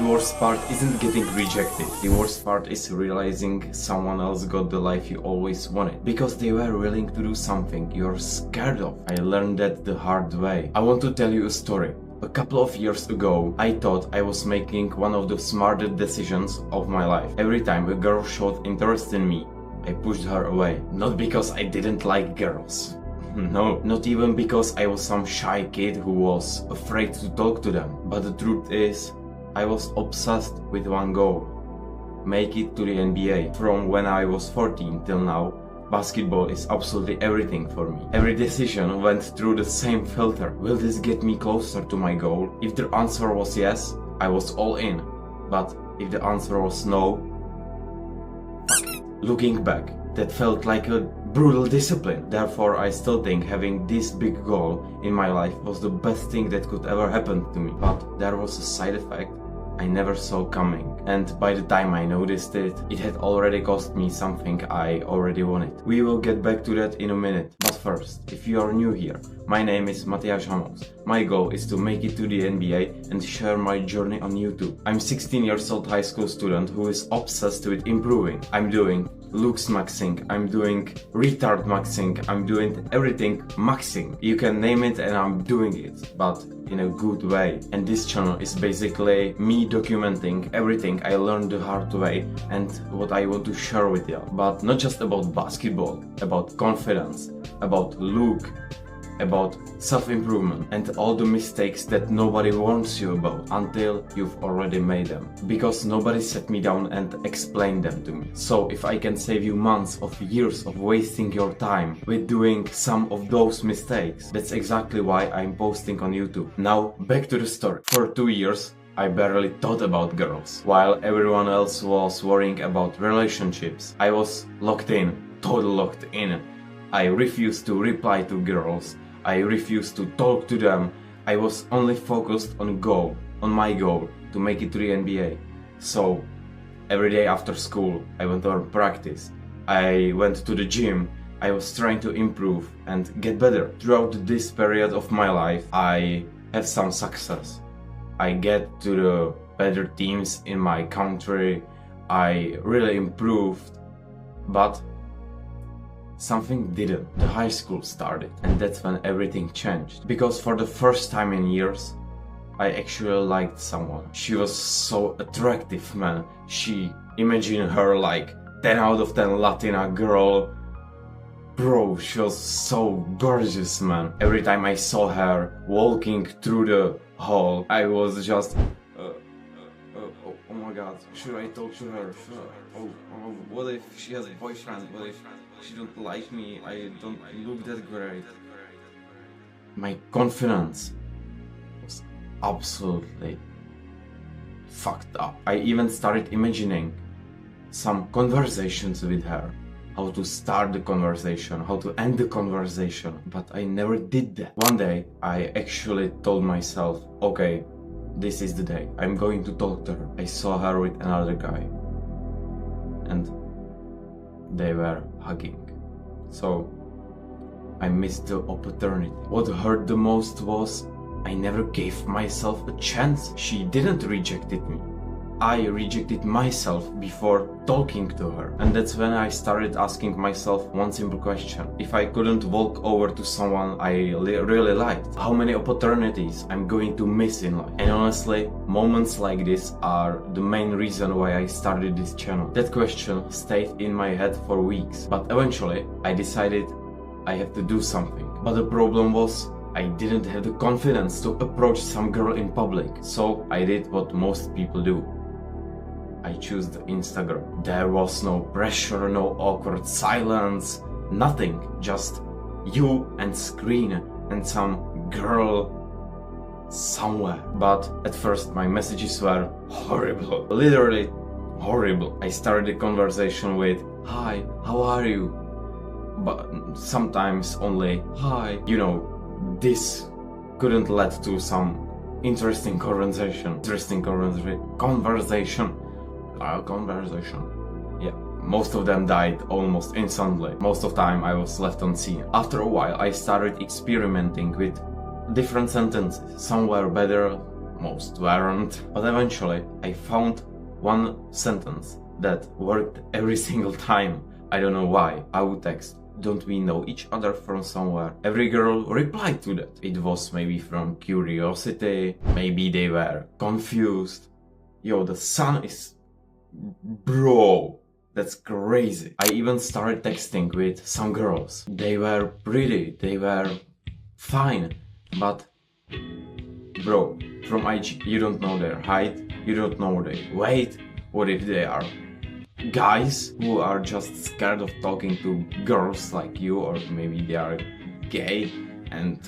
worst part isn't getting rejected. The worst part is realizing someone else got the life you always wanted because they were willing to do something you're scared of. I learned that the hard way. I want to tell you a story. A couple of years ago, I thought I was making one of the smartest decisions of my life. Every time a girl showed interest in me, I pushed her away. Not because I didn't like girls. No, not even because I was some shy kid who was afraid to talk to them. But the truth is, I was obsessed with one goal. Make it to the NBA. From when I was 14 till now, basketball is absolutely everything for me. Every decision went through the same filter. Will this get me closer to my goal? If the answer was yes, I was all in. But if the answer was no, fuck it. Looking back, that felt like a brutal discipline. Therefore, I still think having this big goal in my life was the best thing that could ever happen to me. But there was a side effect I never saw coming, and by the time I noticed it, it had already cost me something I already wanted. We will get back to that in a minute, but first, if you are new here, my name is Matthias Hamos. My goal is to make it to the NBA and share my journey on YouTube. I'm 16 years old high school student who is obsessed with improving. I'm doing looks maxing, I'm doing retard maxing, I'm doing everything maxing. You can name it and I'm doing it, but in a good way. And this channel is basically me documenting everything I learned the hard way and what I want to share with you. But not just about basketball, about confidence, about look, about self-improvement and all the mistakes that nobody warns you about until you've already made them. Because nobody sat me down and explained them to me. So if I can save you months of years of wasting your time with doing some of those mistakes, that's exactly why I'm posting on YouTube. Now back to the story. For 2 years, I barely thought about girls. While everyone else was worrying about relationships, I was locked in, totally locked in. I refused to reply to girls. I refused to talk to them. I was only focused on my goal to make it to the NBA. So every day after school, I went to practice. I went to the gym. I was trying to improve and get better. Throughout this period of my life, I have some success. I get to the better teams in my country. I really improved, but something didn't. The high school started, and that's when everything changed. Because for the first time in years, I actually liked someone. She was so attractive, man. Imagine her like 10 out of 10 Latina girl. Bro, she was so gorgeous, man. Every time I saw her walking through the hall, I was just oh my god, should I talk to her? What if she has a boyfriend? What if she don't like me? I don't look that great. My confidence was absolutely fucked up. I even started imagining some conversations with her. How to start the conversation, how to end the conversation. But I never did that. One day, I actually told myself, okay, this is the day. I'm going to talk to her. I saw her with another guy. And they were hugging. So I missed the opportunity. What hurt the most was I never gave myself a chance. She didn't reject me. I rejected myself before talking to her. And that's when I started asking myself one simple question. If I couldn't walk over to someone I really liked, how many opportunities I'm going to miss in life? And honestly, moments like this are the main reason why I started this channel. That question stayed in my head for weeks. But eventually, I decided I have to do something. But the problem was, I didn't have the confidence to approach some girl in public. So I did what most people do. I chose the Instagram. There was no pressure, no awkward silence, nothing. Just you and screen and some girl somewhere. But at first my messages were horrible, literally horrible. I started the conversation with, "Hi, how are you?" But sometimes only, "Hi." You know, this couldn't lead to some interesting conversation. Yeah, most of them died almost instantly. Most of the time I was left unseen. After a while I started experimenting with different sentences. Some were better, most weren't. But eventually I found one sentence that worked every single time. I don't know why. I would text, "Don't we know each other from somewhere?" Every girl replied to that. It was maybe from curiosity, maybe they were confused. Yo, the sun is... Bro, that's crazy. I even started texting with some girls. They were pretty, they were fine, but bro, from IG, you don't know their height, you don't know their weight. What if they are guys who are just scared of talking to girls like you, or maybe they are gay and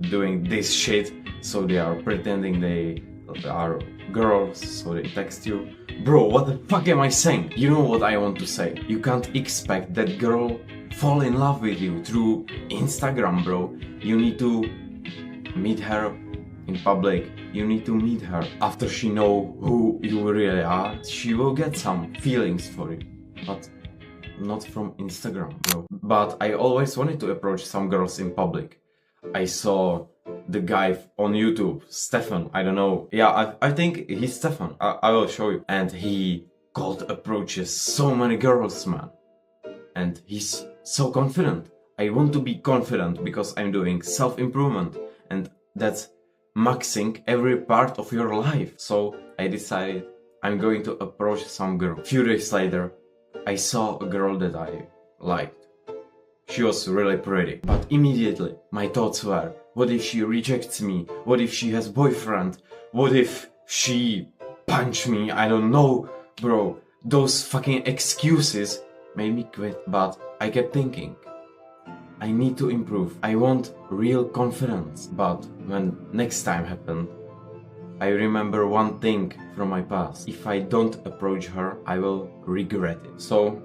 doing this shit, so they are pretending they are girls, so they text you. Bro, what the fuck am I saying? You know what I want to say. You can't expect that girl fall in love with you through Instagram, bro. You need to meet her in public. You need to meet her after she know who you really are. She will get some feelings for you, but not from Instagram, bro. But I always wanted to approach some girls in public. I saw the guy on YouTube, Stefan, I don't know. Yeah, I think he's Stefan. I will show you. And he cold approaches so many girls, man. And he's so confident. I want to be confident because I'm doing self-improvement, and that's maxing every part of your life. So I decided I'm going to approach some girl. Few days later, I saw a girl that I liked. She was really pretty, but immediately my thoughts were, what if she rejects me? What if she has boyfriend? What if she punch me? I don't know, bro. Those fucking excuses made me quit, but I kept thinking, I need to improve. I want real confidence. But when next time happened, I remember one thing from my past. If I don't approach her, I will regret it. So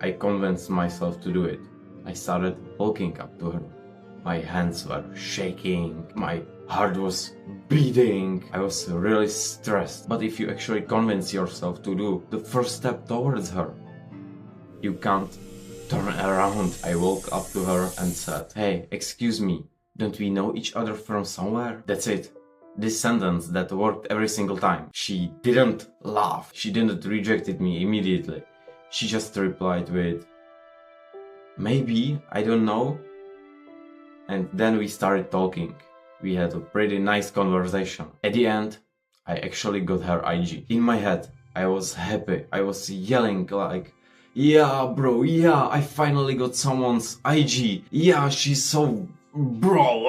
I convinced myself to do it. I started walking up to her. My hands were shaking, my heart was beating, I was really stressed. But if you actually convince yourself to do the first step towards her, you can't turn around. I walked up to her and said, "Hey, excuse me, don't we know each other from somewhere?" That's it. This sentence that worked every single time. She didn't laugh, she didn't reject me immediately. She just replied with, "Maybe, I don't know." And then we started talking. We had a pretty nice conversation. At the end, I actually got her IG. In my head, I was happy. I was yelling like, "Yeah, bro, yeah, I finally got someone's IG. Yeah, she's so... bro."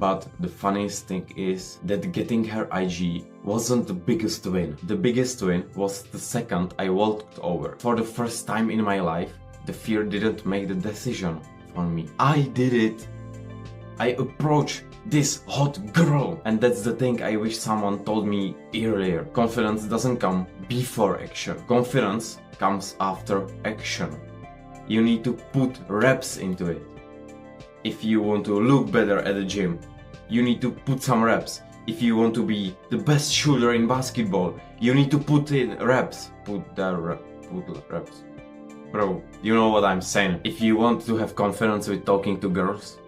But the funniest thing is that getting her IG wasn't the biggest win. The biggest win was the second I walked over. For the first time in my life, the fear didn't make the decision for me. I did it. I approached this hot girl. And that's the thing I wish someone told me earlier. Confidence doesn't come before action. Confidence comes after action. You need to put reps into it. If you want to look better at the gym, you need to put some reps. If you want to be the best shooter in basketball, you need to put in reps. Put reps. Bro, you know what I'm saying. If you want to have confidence with talking to girls,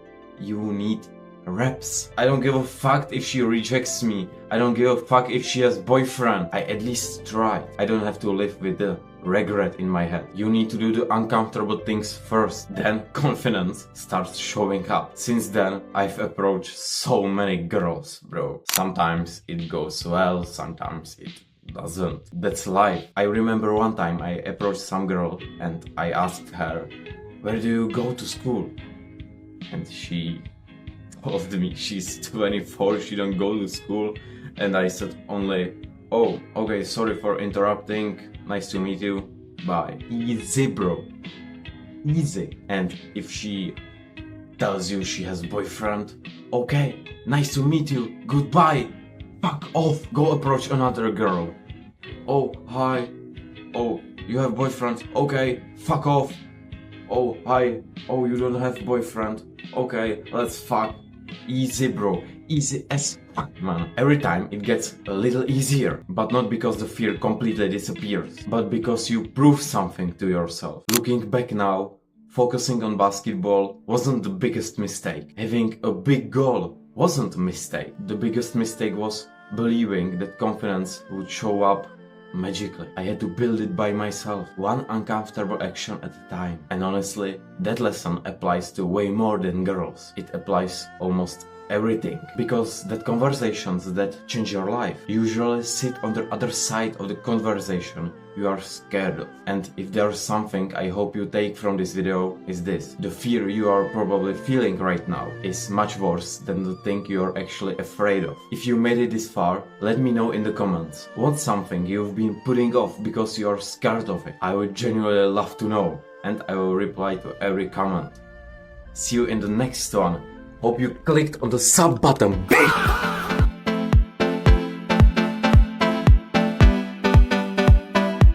you need reps. I don't give a fuck if she rejects me. I don't give a fuck if she has boyfriend. I at least tried. I don't have to live with the regret in my head. You need to do the uncomfortable things first, then confidence starts showing up. Since then, I've approached so many girls, bro. Sometimes it goes well, sometimes it doesn't. That's life. I remember one time I approached some girl and I asked her, "Where do you go to school?" And she told me she's 24, she don't go to school. And I said only, "Oh, okay, sorry for interrupting. Nice to meet you. Bye." Easy, bro. Easy. And if she tells you she has boyfriend, okay, nice to meet you. Goodbye. Fuck off. Go approach another girl. "Oh, hi. Oh, you have boyfriend? Okay, fuck off. Oh, hi. Oh, you don't have boyfriend? Okay, let's fuck." Easy, bro. Easy as fuck, man. Every time it gets a little easier, but not because the fear completely disappears, but because you prove something to yourself. Looking back now, focusing on basketball wasn't the biggest mistake. Having a big goal wasn't a mistake. The biggest mistake was believing that confidence would show up magically. I had to build it by myself, one uncomfortable action at a time. And honestly, that lesson applies to way more than girls. It applies almost everything, because that conversations that change your life usually sit on the other side of the conversation you are scared of. And if there's something I hope you take from this video, is this: the fear you are probably feeling right now is much worse than the thing you are actually afraid of. If you made it this far, let me know in the comments what's something you've been putting off because you are scared of it. I would genuinely love to know, and I will reply to every comment. See you in the next one. Hope you clicked on the sub button.